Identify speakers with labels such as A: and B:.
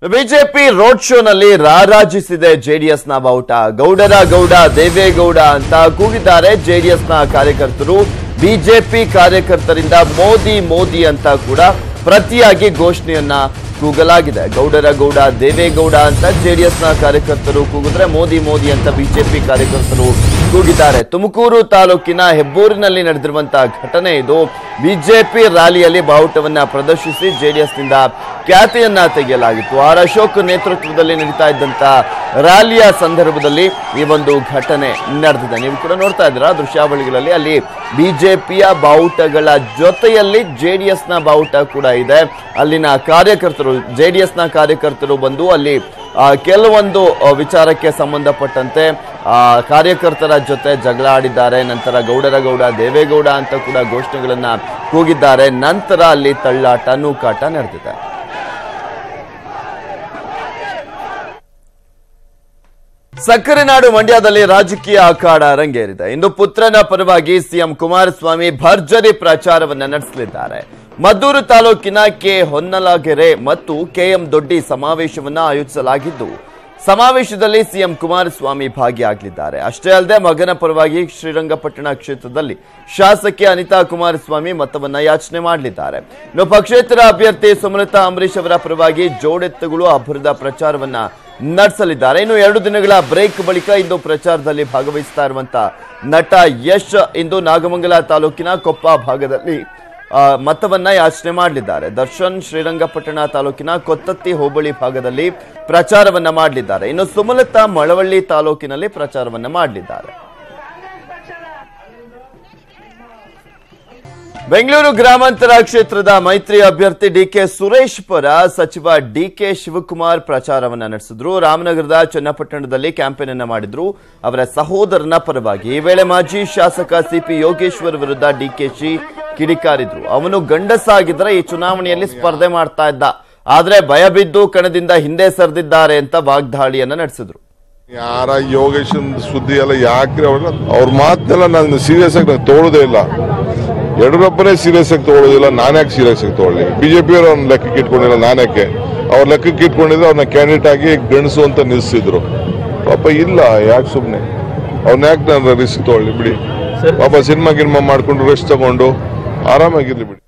A: BJP road ಶೋನಲ್ಲಿ ರಾರಾಜಿಸಿದೆ ಜೆಡಿಎಸ್ನ ಬಾವುಟ. ಗೌಡರ ಗೌಡ ದೇವೇಗೌಡ ಅಂತ ಕೂಗಿದ್ದಾರೆ ಜೆಡಿಎಸ್ನ ಕಾರ್ಯಕರ್ತರು. ಬಿಜೆಪಿ ಕಾರ್ಯಕರ್ತರಿಂದ ಮೋದಿ ಮೋದಿ ಅಂತ ಕೂಡ ಪ್ರತಿಯಾಗಿ ಘೋಷಣೆಯನ್ನ ಕೂಗಲಾಗಿದೆ. ಗೌಡರ ಗೌಡ ದೇವೇಗೌಡ ಅಂತ ಜೆಡಿಎಸ್ನ ಕಾರ್ಯಕರ್ತರು ಕೂಗಿದ್ರೆ ಮೋದಿ ಮೋದಿ ಅಂತ ಬಿಜೆಪಿ ಕಾರ್ಯಕರ್ತರು ಕೂಗಿದ್ದಾರೆ. ತುಮಕೂರು ತಾಲೂಕಿನ ಹೆಬ್ಬೂರಿನಲ್ಲಿ ನಡೆದಿರುವಂತಹ ಘಟನೆ ಇದು. ಬಿಜೆಪಿ ರ್ಯಾಲಿಯಲ್ಲಿ ಬಾವುಟವನ್ನ ಪ್ರದರ್ಶಿಸಿ ಜೆಡಿಎಸ್ನಿಂದ ಖ್ಯಾತಿಯನ್ನ ತೆಗೆಯಲಾಗಿತ್ತು. ಆರ್ ಅಶೋಕ್ ನೇತೃತ್ವದಲ್ಲಿ ನಡೀತಾ ಇದ್ದಂತ ರ್ಯಾಲಿಯ ಸಂದರ್ಭದಲ್ಲಿ ಈ ಒಂದು ಘಟನೆ ನಡೆದಿದೆ. ನೀವು ಕೂಡ ನೋಡ್ತಾ ಇದ್ದೀರಾ ದೃಶ್ಯಾವಳಿಗಳಲ್ಲಿ. ಅಲ್ಲಿ ಬಿಜೆಪಿಯ ಬಾವುಟಗಳ ಜೊತೆಯಲ್ಲಿ ಜೆಡಿಎಸ್ನ ಬಾವುಟ ಕೂಡ ಇದೆ. ಅಲ್ಲಿನ ಕಾರ್ಯಕರ್ತರು ಜೆಡಿಎಸ್ನ ಕಾರ್ಯಕರ್ತರು ಬಂದು ಅಲ್ಲಿ ಕೆಲವೊಂದು ವಿಚಾರಕ್ಕೆ ಸಂಬಂಧಪಟ್ಟಂತೆ ಕಾರ್ಯಕರ್ತರ ಜೊತೆ ಜಗಳ ಆಡಿದ್ದಾರೆ. ನಂತರ ಗೌಡರ ಗೌಡ ದೇವೇಗೌಡ ಅಂತ ಕೂಡ ಘೋಷಣೆಗಳನ್ನ ಕೂಗಿದ್ದಾರೆ. ನಂತರ ಅಲ್ಲಿ ತಳ್ಳಾಟ ನೂಕಾಟ ನಡೆದಿದೆ. ಸಕ್ಕರೆ ನಾಡು ಮಂಡ್ಯದಲ್ಲಿ ರಾಜಕೀಯ ಅಖಾಡ ರಂಗೇರಿದೆ. ಇಂದು ಪುತ್ರನ ಪರವಾಗಿ ಸಿಎಂ ಕುಮಾರಸ್ವಾಮಿ ಭರ್ಜರಿ ಪ್ರಚಾರವನ್ನ ನಡೆಸಲಿದ್ದಾರೆ. ಮದ್ದೂರು ತಾಲೂಕಿನ ಕೆ ಹೊನ್ನಲಗೆರೆ ಮತ್ತು ಕೆಎಂ ದೊಡ್ಡಿ ಸಮಾವೇಶವನ್ನ ಆಯೋಜಿಸಲಾಗಿದ್ದು ಸಮಾವೇಶದಲ್ಲಿ ಸಿಎಂ ಕುಮಾರಸ್ವಾಮಿ ಭಾಗಿಯಾಗಲಿದ್ದಾರೆ. ಅಷ್ಟೇ ಅಲ್ಲದೆ ಮಗನ ಪರವಾಗಿ ಶ್ರೀರಂಗಪಟ್ಟಣ ಕ್ಷೇತ್ರದಲ್ಲಿ ಶಾಸಕಿ ಅನಿತಾ ಕುಮಾರಸ್ವಾಮಿ ಮತವನ್ನ ಯಾಚನೆ ಮಾಡಲಿದ್ದಾರೆ. ಇನ್ನು ಪಕ್ಷೇತರ ಅಭ್ಯರ್ಥಿ ಸುಮಲತಾ ಅಂಬರೀಶ್ ಅವರ ಪರವಾಗಿ ಜೋಡೆತ್ತುಗಳು ಅಬ್ಬರದ ಪ್ರಚಾರವನ್ನ ನಡೆಸಲಿದ್ದಾರೆ. ಇನ್ನು 2 ದಿನಗಳ ಬ್ರೇಕ್ ಬಳಿಕ ಇಂದು ಪ್ರಚಾರದಲ್ಲಿ ಭಾಗವಹಿಸ್ತಾ ಇರುವಂತಹ ನಟ ಯಶ್ ಇಂದು ನಾಗಮಂಗಲ ತಾಲೂಕಿನ ಕೊಪ್ಪ ಭಾಗದಲ್ಲಿ ಮತವನ್ನ ಯಾಚನೆ ಮಾಡಲಿದ್ದಾರೆ. ದರ್ಶನ್ ಶ್ರೀರಂಗಪಟ್ಟಣ ತಾಲೂಕಿನ ಕೊತ್ತತ್ತಿ ಹೋಬಳಿ ಭಾಗದಲ್ಲಿ ಪ್ರಚಾರವನ್ನ ಮಾಡಲಿದ್ದಾರೆ. ಇನ್ನು ಸುಮಲತಾ ಮಳವಳ್ಳಿ ತಾಲೂಕಿನಲ್ಲಿ ಪ್ರಚಾರವನ್ನ ಮಾಡಲಿದ್ದಾರೆ. ಬೆಂಗಳೂರು ಗ್ರಾಮಾಂತರ ಕ್ಷೇತ್ರದ ಮೈತ್ರಿ ಅಭ್ಯರ್ಥಿ ಡಿಕೆ ಸುರೇಶ್ ಪರ ಸಚಿವ ಡಿಕೆ ಶಿವಕುಮಾರ್ ಪ್ರಚಾರವನ್ನ ನಡೆಸಿದ್ರು. ರಾಮನಗರದ ಚನ್ನಪಟ್ಟಣದಲ್ಲಿ ಕ್ಯಾಂಪೇನ್ ಅನ್ನ ಮಾಡಿದ್ರು ಅವರ ಸಹೋದರನ ಪರವಾಗಿ. ಈ ವೇಳೆ ಮಾಜಿ ಶಾಸಕ ಸಿಪಿ ಯೋಗೇಶ್ವರ್ ವಿರುದ್ಧ ಡಿಕೆಶಿ ಕಿಡಿಕಾರಿದ್ರು. ಅವನು ಗಂಡಸಾಗಿದ್ರೆ ಈ ಚುನಾವಣೆಯಲ್ಲಿ ಸ್ಪರ್ಧೆ ಮಾಡ್ತಾ ಇದ್ದ, ಆದ್ರೆ ಭಯ ಬಿದ್ದು ಕಣದಿಂದ ಹಿಂದೆ ಸರಿದಿದ್ದಾರೆ ಅಂತ ವಾಗ್ದಾಳಿಯನ್ನ ನಡೆಸಿದ್ರು.
B: ಯಾರ ಯೋಗೇಶನ್ ಸುದ್ದಿ ಎಲ್ಲ ಯಾಕ್ರಿ ಅವ್ರ ಮಾತನ್ನೆಲ್ಲ ನಾನು ಸೀರಿಯಸ್ ಆಗಿ ತಗೊಳ್ಳೋದೇ ಇಲ್ಲ. ಯಡಿಯೂರಪ್ಪನೇ ಸೀರಿಯಸ್ ಆಗಿ ತಗೊಳ್ಳೋದಿಲ್ಲ, ನಾನ್ಯಾಕೆ ಸೀರಿಯಸ್ ಆಗಿ ತಗೊಳ್ಳಿ? ಬಿಜೆಪಿ ಅವರು ಅವ್ನ ಲೆಕ್ಕಕ್ಕೆ ಇಟ್ಕೊಂಡಿಲ್ಲ, ನಾನ್ಯಾಕೆ? ಅವ್ರ ಲೆಕ್ಕಕ್ಕೆ ಇಟ್ಕೊಂಡಿದ್ರೆ ಅವ್ರನ್ನ ಕ್ಯಾಂಡಿಡೇಟ್ ಆಗಿ ಗಂಡಸು ಅಂತ ನಿಲ್ಲಿಸಿದ್ರು. ಪಾಪ ಇಲ್ಲ, ಯಾಕೆ ಸುಮ್ಮನೆ ಅವ್ನ ಯಾಕೆ ನಾನು ರಿಸ್ಕ್ ತಗೊಳ್ಳಿ ಬಿಡಿ. ಪಾಪ ಸಿನಿಮಾ ಗಿನ್ಮಾ ಮಾಡ್ಕೊಂಡು ರೆಸ್ಟ್ ತಗೊಂಡು ಆರಾಮಾಗಿರ್ಲಿ ಬಿಡಿ.